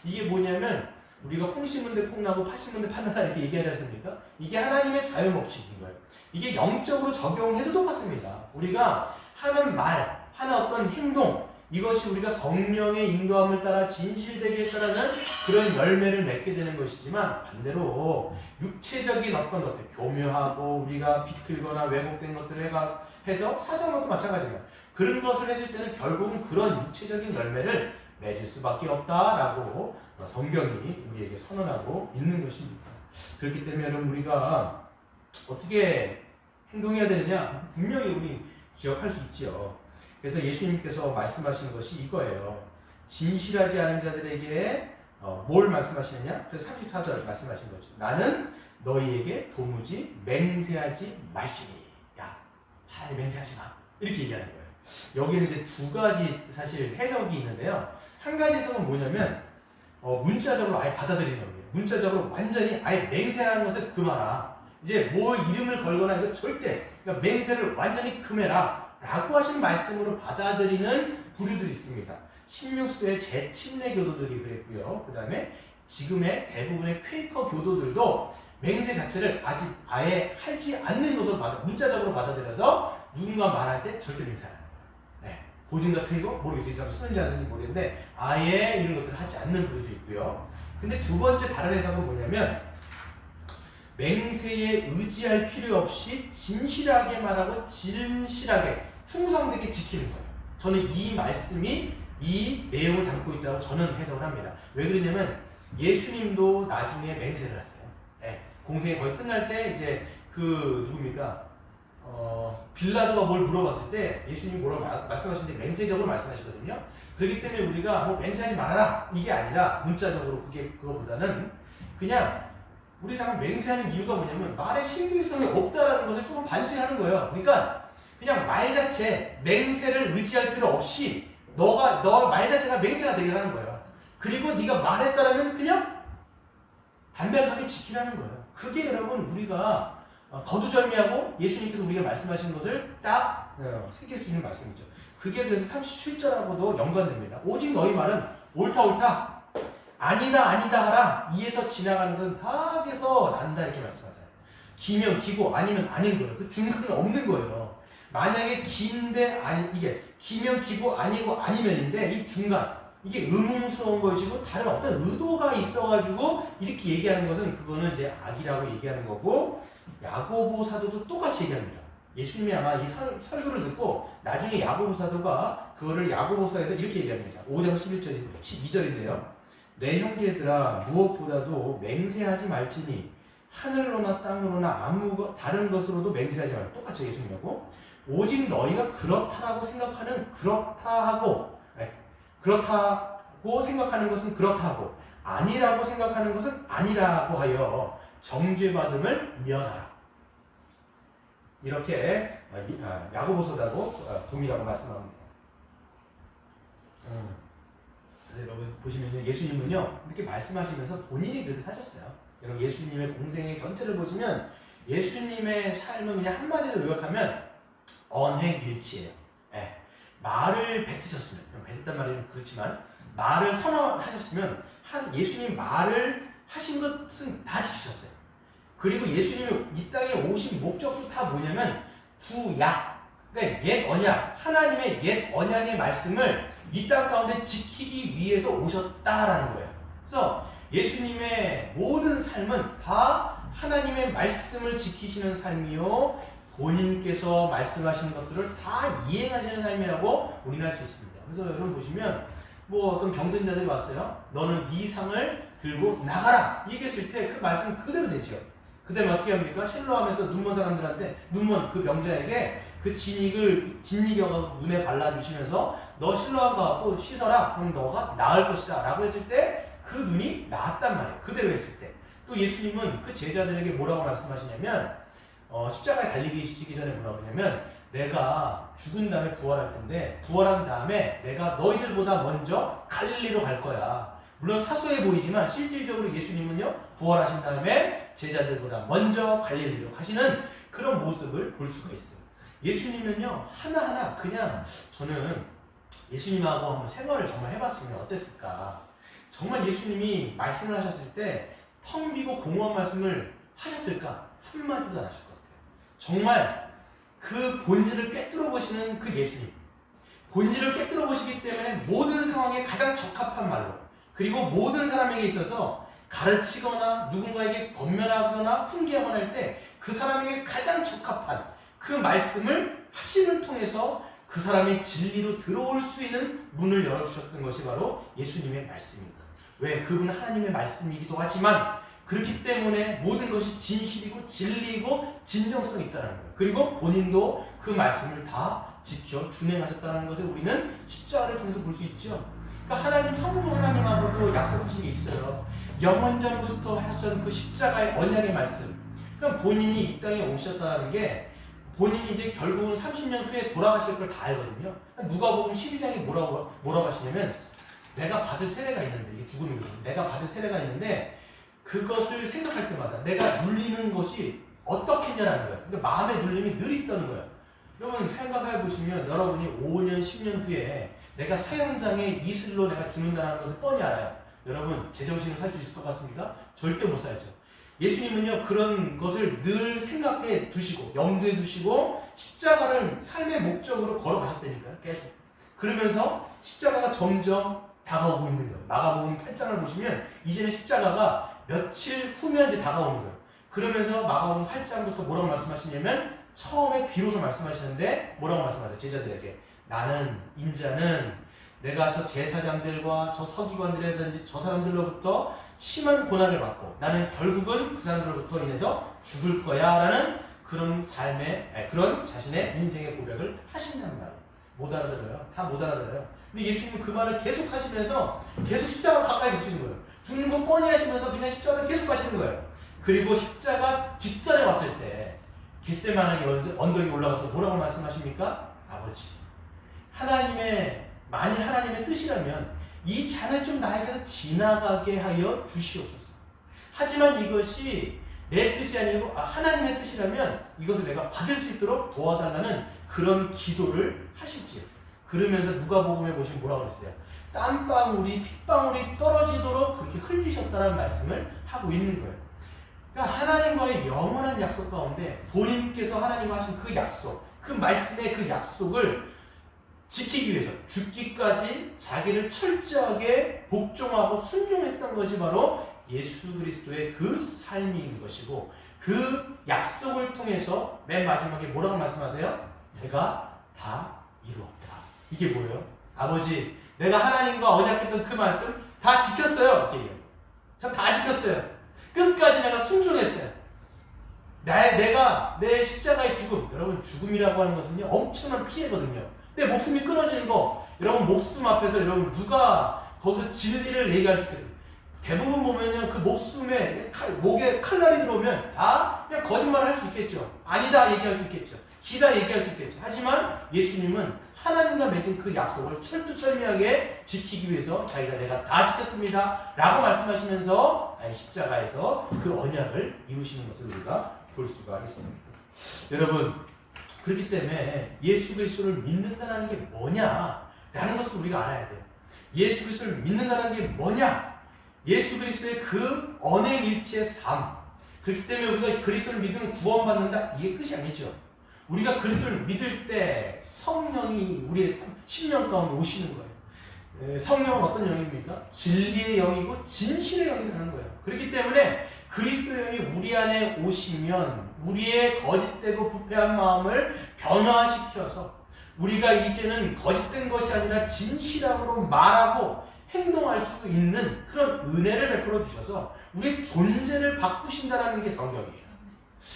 Speaker 1: 이게 뭐냐면 우리가 콩 심은 데 콩 나고 팥 심은 데 팥 나다 이렇게 얘기하지 않습니까? 이게 하나님의 자유법칙인 거예요. 이게 영적으로 적용해도 똑같습니다. 우리가 하는 말, 하는 어떤 행동, 이것이 우리가 성령의 인도함을 따라 진실되게 따라는 그런 열매를 맺게 되는 것이지만, 반대로 육체적인 어떤 것들, 교묘하고 우리가 비틀거나 왜곡된 것들을 해서 사소한 것도 마찬가지입니다. 그런 것을 했을 때는 결국은 그런 육체적인 열매를 맺을 수밖에 없다라고 성경이 우리에게 선언하고 있는 것입니다. 그렇기 때문에 여러분 우리가 어떻게 행동해야 되느냐 분명히 우리 기억할 수 있지요. 그래서 예수님께서 말씀하시는 것이 이거예요. 진실하지 않은 자들에게 뭘 말씀하시느냐? 그래서 34절 말씀하신 거죠. 나는 너희에게 도무지 맹세하지 말지니. 야, 차라리 맹세하지 마. 이렇게 얘기하는 거예요. 여기는 이제 두 가지 사실 해석이 있는데요. 한 가지 해석은 뭐냐면 문자적으로 아예 받아들이는 겁니다. 문자적으로 완전히 아예 맹세하는 것을 금하라. 이제 뭐 이름을 걸거나 이거 절대, 그러니까 맹세를 완전히 금해라 라고 하신 말씀으로 받아들이는 부류들이 있습니다. 16세의 제침례 교도들이 그랬고요. 그 다음에 지금의 대부분의 퀘이커 교도들도 맹세 자체를 아직 아예 하지 않는 것으로 문자적으로 받아들여서 누군가 말할 때 절대 맹세하는 거예요. 네. 보증 같은 거 모르겠어요. 이 사람 쓰는지 안 쓰는지 모르겠는데 아예 이런 것들을 하지 않는 부류도 있고요. 근데 두 번째 다른 해석은 뭐냐면, 맹세에 의지할 필요 없이 진실하게 말하고 진실하게 충성되게 지키는 거예요. 저는 이 말씀이 이 내용을 담고 있다고 저는 해석을 합니다. 왜 그러냐면 예수님도 나중에 맹세를 하세요. 네. 공생이 거의 끝날 때 이제 누굽니까? 빌라도가 뭘 물어봤을 때 예수님이 뭐라고 말씀하시는데 맹세적으로 말씀하시거든요. 그렇기 때문에 우리가 뭐 맹세하지 말아라 이게 아니라 문자적으로 그거보다는 그냥 우리 잠깐 맹세하는 이유가 뭐냐면 말의 신빙성이 없다라는 것을 조금 반증하는 거예요. 그러니까 그냥 말 자체 맹세를 의지할 필요 없이 너 말 자체가 맹세가 되게 하는 거예요. 그리고 네가 말했다라면 그냥 담백하게 지키라는 거예요. 그게 여러분 우리가 거두절미하고 예수님께서 우리가 말씀하신 것을 딱 새길 수 있는 말씀이죠. 그게 그래서 37절하고도 연관됩니다. 오직 너희 말은 옳다 옳다 아니다 아니다 하라. 이에서 지나가는 건 닭에서 난다 이렇게 말씀하잖아요. 기면 기고 아니면 아닌 거예요. 그 중간은 없는 거예요. 만약에 긴데 아니 이게 기면 기고 아니고 아니면인데 이 중간 이게 의문스러운 것이고 다른 어떤 의도가 있어가지고 이렇게 얘기하는 것은 그거는 이제 악이라고 얘기하는 거고, 야고보 사도도 똑같이 얘기합니다. 예수님이 아마 이 설교를 듣고 나중에 야고보 사도가 그거를 야고보서에서 이렇게 얘기합니다. 5장 12절인데요. 내 형제들아 무엇보다도 맹세하지 말지니 하늘로나 땅으로나 다른 것으로도 맹세하지 말라. 똑같죠 예수님하고. 오직 너희가 그렇다고 생각하는 그렇다고 생각하는 것은 그렇다고 아니라고 생각하는 것은 아니라고 하여 정죄받음을 면하라. 이렇게 야고보서라고 동일하고 말씀합니다. 여러분 보시면요, 예수님은요 이렇게 말씀하시면서 본인이 그렇게 사셨어요. 여러분 예수님의 공생의 전체를 보시면 예수님의 삶은 그냥 한마디로 요약하면 언행일치예요. 네. 말을 뱉으셨으면, 뱉었단 말은 그렇지만 말을 선언하셨으면 예수님 말을 하신 것은 다 지키셨어요. 그리고 예수님이 이 땅에 오신 목적도 다 뭐냐면 구약, 그러니까 옛 언약, 하나님의 옛 언약의 말씀을 이 땅 가운데 지키기 위해서 오셨다라는 거예요. 그래서 예수님의 모든 삶은 다 하나님의 말씀을 지키시는 삶이요, 본인께서 말씀하시는 것들을 다 이행하시는 삶이라고 우리는 할 수 있습니다. 그래서 여러분 보시면 뭐 어떤 병든 자들이 왔어요. 너는 네 상을 들고 나가라 얘기했을 때 그 말씀 그대로 되죠. 그다음에 어떻게 합니까? 실로하면서 눈먼 사람들한테, 눈먼 그 병자에게 그 진이겨가 눈에 발라주시면서 너 실로암 가고 씻어라, 그럼 너가 나을 것이다 라고 했을 때 그 눈이 나았단 말이에요. 그대로 했을 때. 또 예수님은 그 제자들에게 뭐라고 말씀하시냐면 십자가에 달리시기 전에 뭐라고 하냐면, 내가 죽은 다음에 부활할 텐데 부활한 다음에 내가 너희들보다 먼저 갈릴리로 갈 거야. 물론 사소해 보이지만 실질적으로 예수님은요, 부활하신 다음에 제자들보다 먼저 갈릴리로 가시는 그런 모습을 볼 수가 있어요. 예수님은요, 하나하나 그냥, 저는 예수님하고 한번 생활을 정말 해봤으면 어땠을까. 정말 예수님이 말씀을 하셨을 때 텅 비고 공허한 말씀을 하셨을까? 한마디도 안 하실 것 같아요. 정말 그 본질을 꿰뚫어 보시는 그 예수님, 본질을 꿰뚫어 보시기 때문에 모든 상황에 가장 적합한 말로, 그리고 모든 사람에게 있어서 가르치거나 누군가에게 권면하거나 훈계하거나 할 때 그 사람에게 가장 적합한 그 말씀을 하심을 통해서 그 사람이 진리로 들어올 수 있는 문을 열어주셨던 것이 바로 예수님의 말씀입니다. 왜? 그분은 하나님의 말씀이기도 하지만 그렇기 때문에 모든 것이 진실이고 진리이고 진정성이 있다는 거예요. 그리고 본인도 그 말씀을 다 지켜 준행하셨다는 것을 우리는 십자가를 통해서 볼 수 있죠. 그러니까 하나님, 성부 하나님하고도 약속하신 게 있어요. 영원전부터 하셨던 그 십자가의 언약의 말씀. 그럼 본인이 이 땅에 오셨다는 게, 본인이 이제 결국은 30년 후에 돌아가실 걸 다 알거든요. 누가복음 12장에 뭐라고 하시냐면, 내가 받을 세례가 있는데, 이게 죽음이거든요. 내가 받을 세례가 있는데 그것을 생각할 때마다 내가 눌리는 것이 어떻겠냐라는 거예요. 그러니까 마음의 눌림이 늘 있다는 거예요. 여러분 생각해 보시면, 여러분이 5년, 10년 후에 내가 사형장에 이슬로 내가 죽는다는 것을 뻔히 알아요. 여러분 제정신으로 살 수 있을 것 같습니까? 절대 못 살죠. 예수님은요, 그런 것을 늘 생각해 두시고 염두에 두시고 십자가를 삶의 목적으로 걸어가셨다니까요. 계속. 그러면서 십자가가 점점 다가오고 있는 거예요. 마가복음 8장을 보시면 이제는 십자가가 며칠 후면 이제 다가오는 거예요. 그러면서 마가복음 8장부터 뭐라고 말씀하시냐면, 처음에 비로소 말씀하시는데 뭐라고 말씀하세요? 제자들에게, 나는, 인자는 내가 저 제사장들과 저 서기관들이라든지 저 사람들로부터 심한 고난을 받고 나는 결국은 그 사람들로부터 인해서 죽을 거야 라는 그런 삶의, 그런 자신의 인생의 고백을 하신단 말이에요. 못 알아들어요. 다 못 알아들어요. 근데 예수님은 그 말을 계속 하시면서 계속 십자가를 가까이 붙이는 거예요. 죽는 거 뻔히 하시면서 그냥 십자가를 계속 하시는 거예요. 그리고 십자가 직전에 왔을 때 겟세마네 언덕에 올라가서 뭐라고 말씀하십니까? 아버지, 만일 하나님의 뜻이라면 이 잔을 좀 나에게서 지나가게 하여 주시옵소서. 하지만 이것이 내 뜻이 아니고 하나님의 뜻이라면 이것을 내가 받을 수 있도록 도와달라는 그런 기도를 하실지요. 그러면서 누가복음에 보시면 뭐라고 그랬어요? 땀방울이 핏방울이 떨어지도록 그렇게 흘리셨다는 말씀을 하고 있는 거예요. 그러니까 하나님과의 영원한 약속 가운데 본인께서 하나님과 하신 그 약속, 그 말씀의 그 약속을 지키기 위해서 죽기까지 자기를 철저하게 복종하고 순종했던 것이 바로 예수 그리스도의 그 삶인 것이고, 그 약속을 통해서 맨 마지막에 뭐라고 말씀하세요? 내가 다 이루었다. 이게 뭐예요? 아버지, 내가 하나님과 언약했던 그 말씀 다 지켰어요. 이렇게 얘기해요. 전 다 지켰어요. 끝까지 내가 순종했어요. 내가 내 십자가의 죽음, 여러분 죽음이라고 하는 것은요 엄청난 피해거든요. 내 목숨이 끊어지는 거, 여러분 목숨 앞에서 여러분 누가 거기서 진리를 얘기할 수 있겠어요? 대부분 보면요, 그 목숨에 목에 칼날이 들어오면 다 그냥 거짓말을 할 수 있겠죠. 아니다 얘기할 수 있겠죠. 기다 얘기할 수 있겠죠. 하지만 예수님은 하나님과 맺은 그 약속을 철두철미하게 지키기 위해서 내가 다 지켰습니다 라고 말씀하시면서 십자가에서 그 언약을 이루시는 것을 우리가 볼 수가 있습니다. 여러분, 그렇기 때문에 예수 그리스도를 믿는다는 게 뭐냐라는 것을 우리가 알아야 돼요. 예수 그리스도를 믿는다는 게 뭐냐? 예수 그리스도의 그 언행일치의 삶. 그렇기 때문에 우리가 그리스도를 믿으면 구원받는다, 이게 끝이 아니죠. 우리가 그리스도를 믿을 때 성령이 우리의 심령 가운데 오시는 거예요. 성령은 어떤 영입니까? 진리의 영이고 진실의 영이라는 거예요. 그렇기 때문에 그리스도의 영이 우리 안에 오시면 우리의 거짓되고 부패한 마음을 변화시켜서 우리가 이제는 거짓된 것이 아니라 진실함으로 말하고 행동할 수 있는 그런 은혜를 베풀어 주셔서 우리의 존재를 바꾸신다는 게 성경이에요.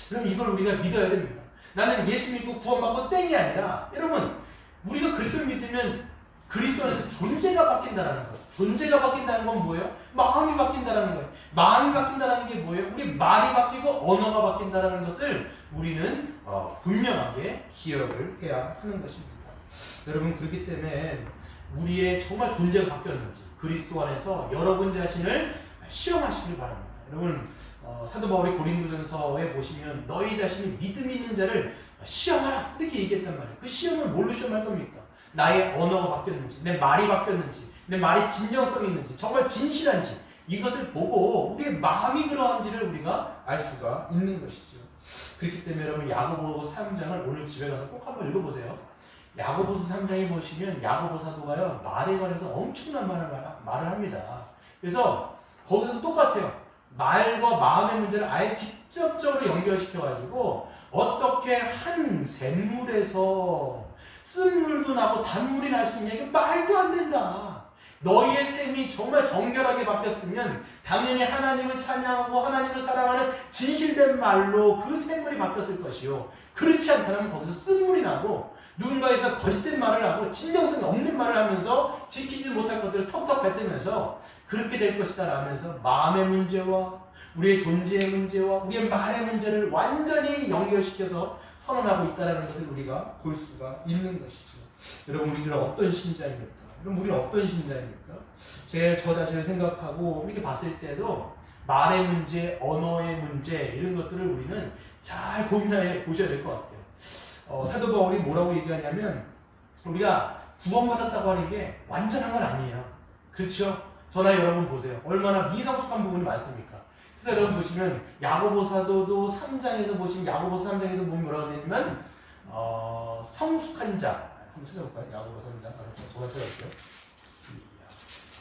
Speaker 1: 그럼 이걸 우리가 믿어야 됩니다. 나는 예수 믿고 구원받고 땡이 아니라 여러분 우리가 그리스도를 믿으면 그리스도 안에서 존재가 바뀐다는 거예요. 존재가 바뀐다는 건 뭐예요? 마음이 바뀐다는 거예요. 마음이 바뀐다는 게 뭐예요? 우리 말이 바뀌고 언어가 바뀐다는 것을 우리는 분명하게 기억을 해야 하는 것입니다. 여러분 그렇기 때문에 우리의 정말 존재가 바뀌었는지 그리스도 안에서 여러분 자신을 시험하시길 바랍니다. 여러분 사도 바울이 고린도전서에 보시면 너희 자신이 믿음 있는 자를 시험하라 이렇게 얘기했단 말이에요. 그 시험을 뭘로 시험할 겁니까? 나의 언어가 바뀌었는지, 내 말이 바뀌었는지, 내 말이 진정성이 있는지, 정말 진실한지 이것을 보고 우리의 마음이 그러한지를 우리가 알 수가 있는 것이죠. 그렇기 때문에 여러분 야고보서 3장을 오늘 집에 가서 꼭 한번 읽어보세요. 야고보서 3장에 보시면 야고보 사도가요 말에 관해서 엄청난 말을 합니다. 그래서 거기서 똑같아요. 말과 마음의 문제를 아예 직접적으로 연결시켜가지고 어떻게 한 샘물에서 쓴물도 나고 단물이 날 수 있냐? 이거 말도 안 된다. 너희의 셈이 정말 정결하게 바뀌었으면 당연히 하나님을 찬양하고 하나님을 사랑하는 진실된 말로 그 샘물이 바뀌었을 것이요. 그렇지 않다면 거기서 쓴물이 나고 누군가에서 거짓된 말을 하고 진정성이 없는 말을 하면서 지키지 못할 것들을 턱턱 뱉으면서 그렇게 될 것이다 라면서 마음의 문제와 우리의 존재의 문제와 우리의 말의 문제를 완전히 연결시켜서 선언하고 있다는 것을 우리가 볼 수가 있는 것이죠. 여러분 우리는 어떤 신자입니까? 여러분 우리는 어떤 신자입니까? 저 자신을 생각하고 이렇게 봤을 때도 말의 문제, 언어의 문제 이런 것들을 우리는 잘 고민해 보셔야 될 것 같아요. 사도 바울이 뭐라고 얘기하냐면 우리가 구원받았다고 하는 게 완전한 건 아니에요. 그렇죠? 저나 여러분 보세요. 얼마나 미성숙한 부분이 많습니까? 그래서 여러분 보시면 야고보 사도도 3장에서 보시면 야고보 3장에도 보면 뭐라고 되냐면 성숙한 자 한번 찾아볼까요? 야고보 3장 저만 찾아볼게요.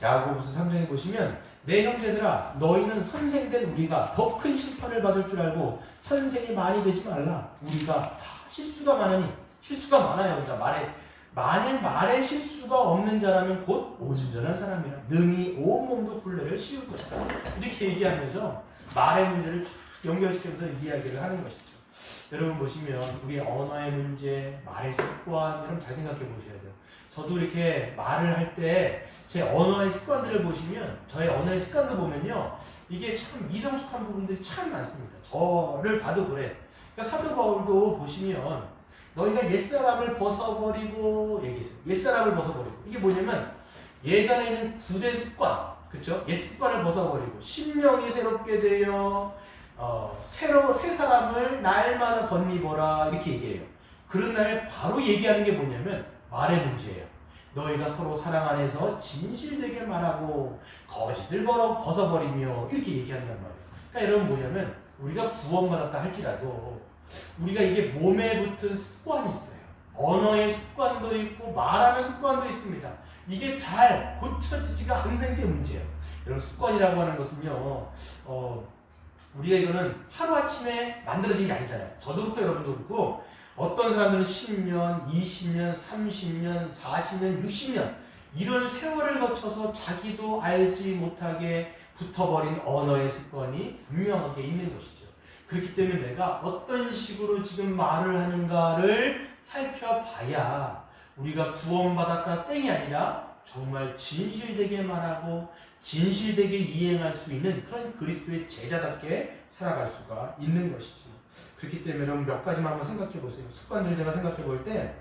Speaker 1: 야고보서 3장에 보시면 내 형제들아 너희는 선생된 우리가 더 큰 심판을 받을 줄 알고 선생이 많이 되지 말라. 우리가 다 실수가 많으니 실수가 많아요. 그러니까 만일 말에 실수가 없는 자라면 곧 온전한 사람이라 능히 온몸도 굴레를 씌울 것이다. 이렇게 얘기하면서 말의 문제를 쭉 연결시키면서 이야기를 하는 것이죠. 여러분 보시면 우리 언어의 문제, 말의 습관 여러분 잘 생각해 보셔야 돼요. 저도 이렇게 말을 할 때 제 언어의 습관들을 보시면 저의 언어의 습관도 보면요 이게 참 미성숙한 부분들이 참 많습니다. 저를 봐도 그래. 그러니까 사도 바울도 보시면 너희가 옛사람을 벗어버리고 얘기했어요. 옛사람을 벗어버리고 이게 뭐냐면 예전에 있는 굳은 습관 그렇죠? 옛 습관을 벗어버리고 심령이 새롭게 되어 새 사람을 날마다 덧입어라 이렇게 얘기해요. 그런 날 바로 얘기하는 게 뭐냐면 말의 문제예요. 너희가 서로 사랑 안에서 진실되게 말하고 거짓을 벗어버리며 이렇게 얘기한단 말이에요. 그러니까 여러분 뭐냐면 우리가 구원받았다 할지라도 우리가 이게 몸에 붙은 습관이 있어요. 언어의 습관도 있고 말하는 습관도 있습니다. 이게 잘 고쳐지지가 않는 게 문제예요. 여러분 습관이라고 하는 것은요 우리가 이거는 하루아침에 만들어진 게 아니잖아요. 저도 그렇고 여러분도 그렇고 어떤 사람들은 10년, 20년, 30년, 40년, 60년 이런 세월을 거쳐서 자기도 알지 못하게 붙어버린 언어의 습관이 분명하게 있는 것이죠. 그렇기 때문에 내가 어떤 식으로 지금 말을 하는가를 살펴봐야 우리가 구원받았다 땡이 아니라 정말 진실되게 말하고 진실되게 이행할 수 있는 그런 그리스도의 제자답게 살아갈 수가 있는 것이죠. 그렇기 때문에 여러분 몇 가지만 한번 생각해 보세요. 습관들 제가 생각해 볼 때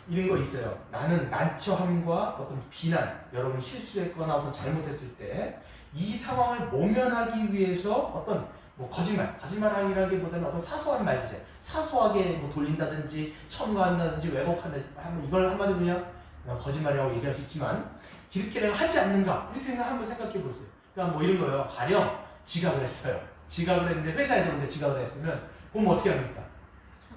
Speaker 1: 이런 거 있어요. 나는 난처함과 어떤 비난, 여러분이 실수했거나 어떤 잘못했을 때 이 상황을 모면하기 위해서 어떤 거짓말이라기보다는 어떤 사소한 말이죠. 사소하게 돌린다든지 첨가한다든지 왜곡한다든지 이걸 한마디로 그냥 거짓말이라고 얘기할 수 있지만 이렇게 내가 하지 않는가 이렇게 한번 생각해 보세요. 그러니까 뭐 이런 거예요. 가령 지각을 했어요. 지각을 했는데 회사에서 근데 지각을 했으면 그럼 어떻게 합니까?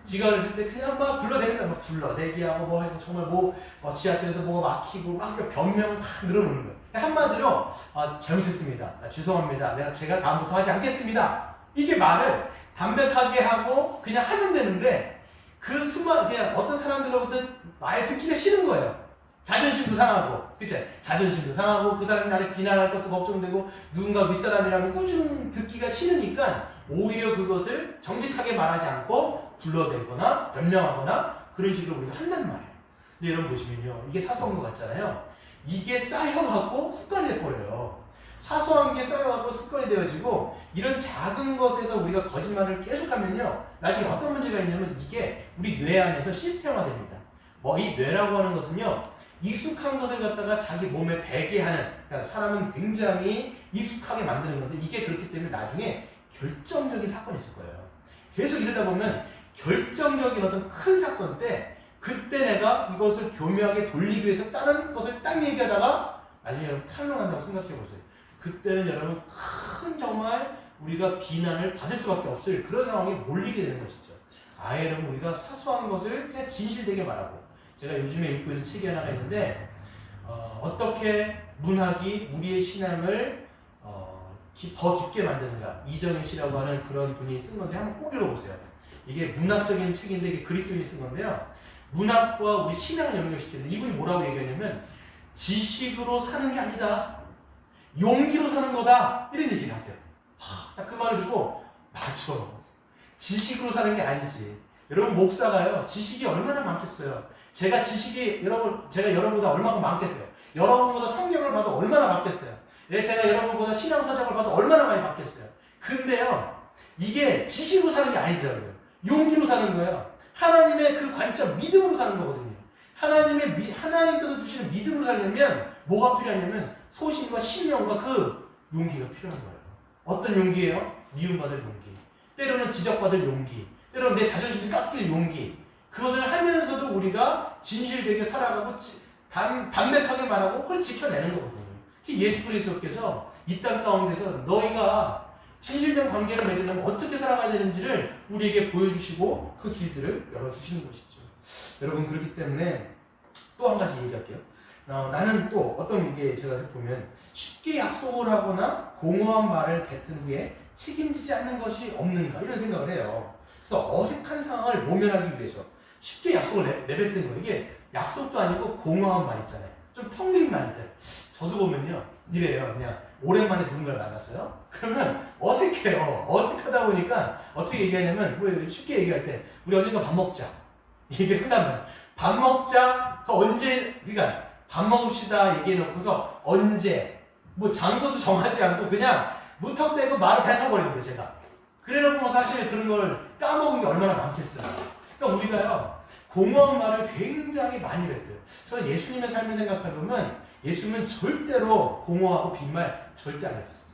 Speaker 1: 지각을 했을 때 그냥 막 불러대는 거야. 막 불러대기하고 뭐 하고 정말 뭐 지하철에서 뭐가 막히고 막 변명 막 늘어놓는 거야. 한마디로 잘못했습니다. 죄송합니다. 제가 다음부터 하지 않겠습니다. 이게 말을 담백하게 하고 그냥 하면 되는데 그냥 어떤 사람들로부터 말 듣기가 싫은 거예요. 자존심도 상하고, 그치? 자존심도 상하고, 그 사람이 나를 비난할 것도 걱정되고, 누군가 윗사람이라면 꾸준 듣기가 싫으니까, 오히려 그것을 정직하게 말하지 않고, 불러대거나, 변명하거나, 그런 식으로 우리가 한단 말이에요. 근데 여러분 보시면요. 이게 사소한 것 같잖아요. 이게 쌓여갖고 습관이 돼버려요. 사소한 게 쌓여갖고 습관이 되어지고, 이런 작은 것에서 우리가 거짓말을 계속하면요. 나중에 어떤 문제가 있냐면, 이게 우리 뇌 안에서 시스템화됩니다. 이 뇌라고 하는 것은요. 익숙한 것을 갖다가 자기 몸에 배게 하는, 그러니까 사람은 굉장히 익숙하게 만드는 건데 이게 그렇기 때문에 나중에 결정적인 사건이 있을 거예요. 계속 이러다 보면 결정적인 어떤 큰 사건 때 그때 내가 이것을 교묘하게 돌리기 위해서 다른 것을 딱 얘기하다가 나중에 여러분 탈론한다고 생각해 보세요. 그때는 여러분 큰 정말 우리가 비난을 받을 수밖에 없을 그런 상황에 몰리게 되는 것이죠. 아예 여러분 우리가 사소한 것을 그냥 진실되게 말하고 제가 요즘에 읽고 있는 책이 하나가 있는데 어떻게 문학이 우리의 신앙을 더 깊게 만드는가 이정희 씨라고 하는 그런 분이 쓴 건데 한번 꼭 읽어보세요. 이게 문학적인 책인데 이게 그리스인이 쓴 건데요. 문학과 우리 신앙을 연결시키는데 이분이 뭐라고 얘기하냐면 지식으로 사는 게 아니다. 용기로 사는 거다. 이런 얘기를 하세요. 딱 그 말을 듣고 맞아. 지식으로 사는 게 아니지. 여러분 목사가요. 지식이 얼마나 많겠어요. 제가 여러분보다 얼마나 많겠어요. 여러분보다 성경을 봐도 얼마나 많겠어요. 제가 여러분보다 신앙서적을 봐도 얼마나 많이 받겠어요. 근데요. 이게 지식으로 사는 게 아니더라고요. 용기로 사는 거예요. 하나님의 그 관점, 믿음으로 사는 거거든요. 하나님께서 주시는 믿음으로 살려면 뭐가 필요하냐면 소신과 신령과 그 용기가 필요한 거예요. 어떤 용기예요? 미움받을 용기. 때로는 지적받을 용기. 때로는 내 자존심이 깎일 용기. 그것을 하면서도 우리가 진실되게 살아가고 담백하게 말하고 그걸 지켜내는 거거든요. 예수 그리스도께서 이 땅 가운데서 너희가 진실된 관계를 맺으려면 어떻게 살아가야 되는지를 우리에게 보여주시고 그 길들을 열어주시는 것이죠. 여러분 그렇기 때문에 또 한 가지 얘기할게요. 나는 또 어떤 게 제가 보면 쉽게 약속을 하거나 공허한 말을 뱉은 후에 책임지지 않는 것이 없는가 이런 생각을 해요. 그래서 어색한 상황을 모면하기 위해서 쉽게 약속을 내뱉는 거 이게 약속도 아니고 공허한 말 있잖아요. 좀 텅 빈 말들. 저도 보면요 이래요. 그냥 오랜만에 누군가를 만났어요. 그러면 어색해요. 어색하다 보니까 어떻게 얘기하냐면 뭐 쉽게 얘기할 때 우리 언젠가 밥 먹자 얘기를 한다면 밥 먹자 언제 그러니까 밥 먹읍시다 얘기해놓고서 언제 뭐 장소도 정하지 않고 그냥 무턱대고 말을 뱉어버리는 거예요. 제가 그래놓고 사실 그런 걸 까먹은 게 얼마나 많겠어요. 그러니까 우리가요 공허한 말을 굉장히 많이 뱉어요. 저는 예수님의 삶을 생각해보면 예수님은 절대로 공허하고 빈말 절대 안 했었어요.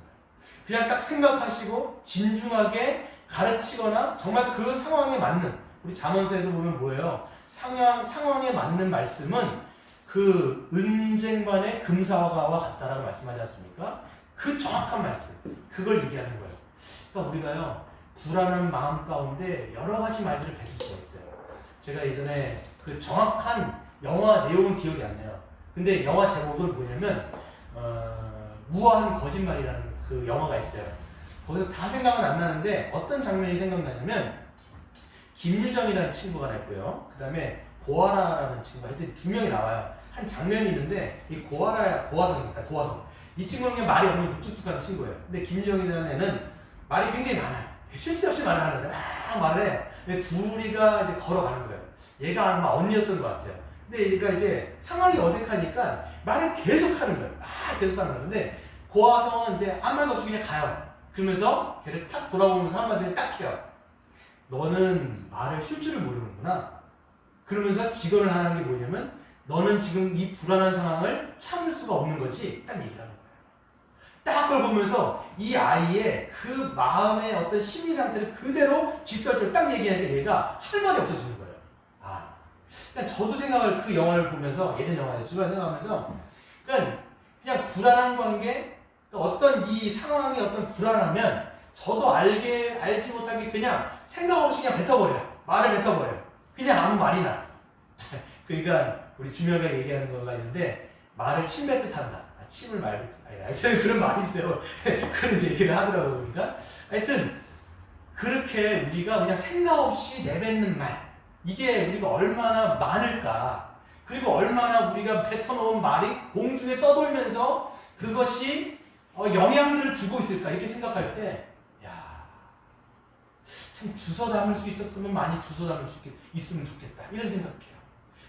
Speaker 1: 그냥 딱 생각하시고 진중하게 가르치거나 정말 그 상황에 맞는 우리 잠언서에도 보면 뭐예요? 상황에 맞는 말씀은 그 은쟁반의 금사와가와 같다라고 말씀하지 않습니까? 그 정확한 말씀 그걸 얘기하는 거예요. 그러니까 우리가요 불안한 마음 가운데 여러 가지 말들을 뱉을 수가 있어요. 제가 예전에 그 정확한 영화 내용은 기억이 안 나요. 근데 영화 제목은 뭐냐면 우아한 거짓말이라는 그 영화가 있어요. 거기서 다 생각은 안 나는데 어떤 장면이 생각나냐면 김유정이라는 친구가 나있고요. 그 다음에 고아라라는 친구가 하여튼 두 명이 나와요. 한 장면이 있는데 이 고아성입니다. 고아성. 이 친구는 그냥 말이 없는 묵뚝뚝한 친구예요. 근데 김유정이라는 애는 말이 굉장히 많아요. 쉴 새 없이 말을 하는 거죠. 막 말을 해요. 근데 둘이가 이제 걸어가는 거예요. 얘가 아마 언니였던 것 같아요. 근데 얘가 이제 상황이 어색하니까 말을 계속 하는 거예요. 계속 하는 거예요. 근데 고아성은 이제 아무 말도 없이 그냥 가요. 그러면서 걔를 탁 돌아보면서 한마디를 딱 해요. 너는 말을 쉴 줄을 모르는구나. 그러면서 직언을 하는 게 뭐냐면 너는 지금 이 불안한 상황을 참을 수가 없는 거지. 딱 얘기를 하는 거예요. 딱 그걸 보면서 이 아이의 그 마음의 어떤 심리 상태를 그대로 직설적으로 딱 얘기하니까 얘가 할 말이 없어지는 거예요. 그러니까 저도 생각을 그 영화를 보면서 예전 영화였지만 생각하면서 그냥 불안한 관계 어떤 이 상황이 어떤 불안하면 저도 알지 못하게 그냥 생각 없이 그냥 뱉어버려요. 말을 뱉어버려요. 그냥 아무 말이나. 그러니까 우리 주명이가 얘기하는 거가 있는데 말을 침 뱉듯 한다. 침을 말 뱉듯. 아니, 하여튼 그런 말이 있어요. 그런 얘기를 하더라고요. 그러니까 하여튼 그렇게 우리가 그냥 생각 없이 내뱉는 말, 이게 우리가 얼마나 많을까. 그리고 얼마나 우리가 뱉어놓은 말이 공중에 떠돌면서 그것이 영향들을 주고 있을까. 이렇게 생각할 때 야, 참 주워 담을 수 있었으면 많이 주워 담을 수 있으면 좋겠다. 이런 생각해요.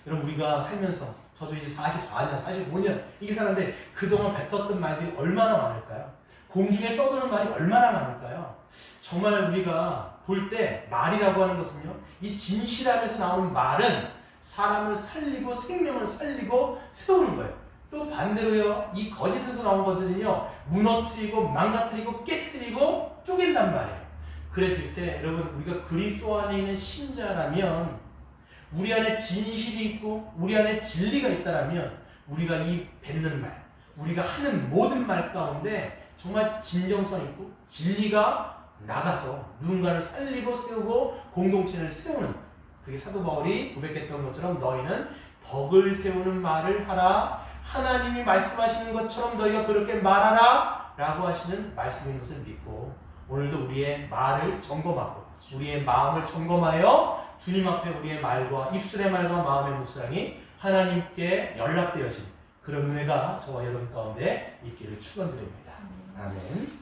Speaker 1: 여러분, 우리가 살면서 저도 이제 44년, 45년 이게 사는데 그동안 뱉었던 말들이 얼마나 많을까요? 공중에 떠도는 말이 얼마나 많을까요? 정말 우리가 볼 때 말이라고 하는 것은요, 이 진실함에서 나오는 말은 사람을 살리고 생명을 살리고 세우는 거예요. 또 반대로요, 이 거짓에서 나온 것들은요, 무너뜨리고 망가뜨리고 깨뜨리고 쪼갠단 말이에요. 그랬을 때 여러분, 우리가 그리스도 안에 있는 신자라면, 우리 안에 진실이 있고 우리 안에 진리가 있다라면, 우리가 이 뱉는 말, 우리가 하는 모든 말 가운데 정말 진정성 있고 진리가 나가서 누군가를 살리고 세우고 공동체를 세우는, 그게 사도 바울이 고백했던 것처럼 너희는 덕을 세우는 말을 하라, 하나님이 말씀하시는 것처럼 너희가 그렇게 말하라 라고 하시는 말씀인 것을 믿고, 오늘도 우리의 말을 점검하고 우리의 마음을 점검하여 주님 앞에 우리의 말과 입술의 말과 마음의 묵상이 하나님께 연락되어진 그런 은혜가 저와 여러분 가운데 있기를 축원드립니다. 아멘.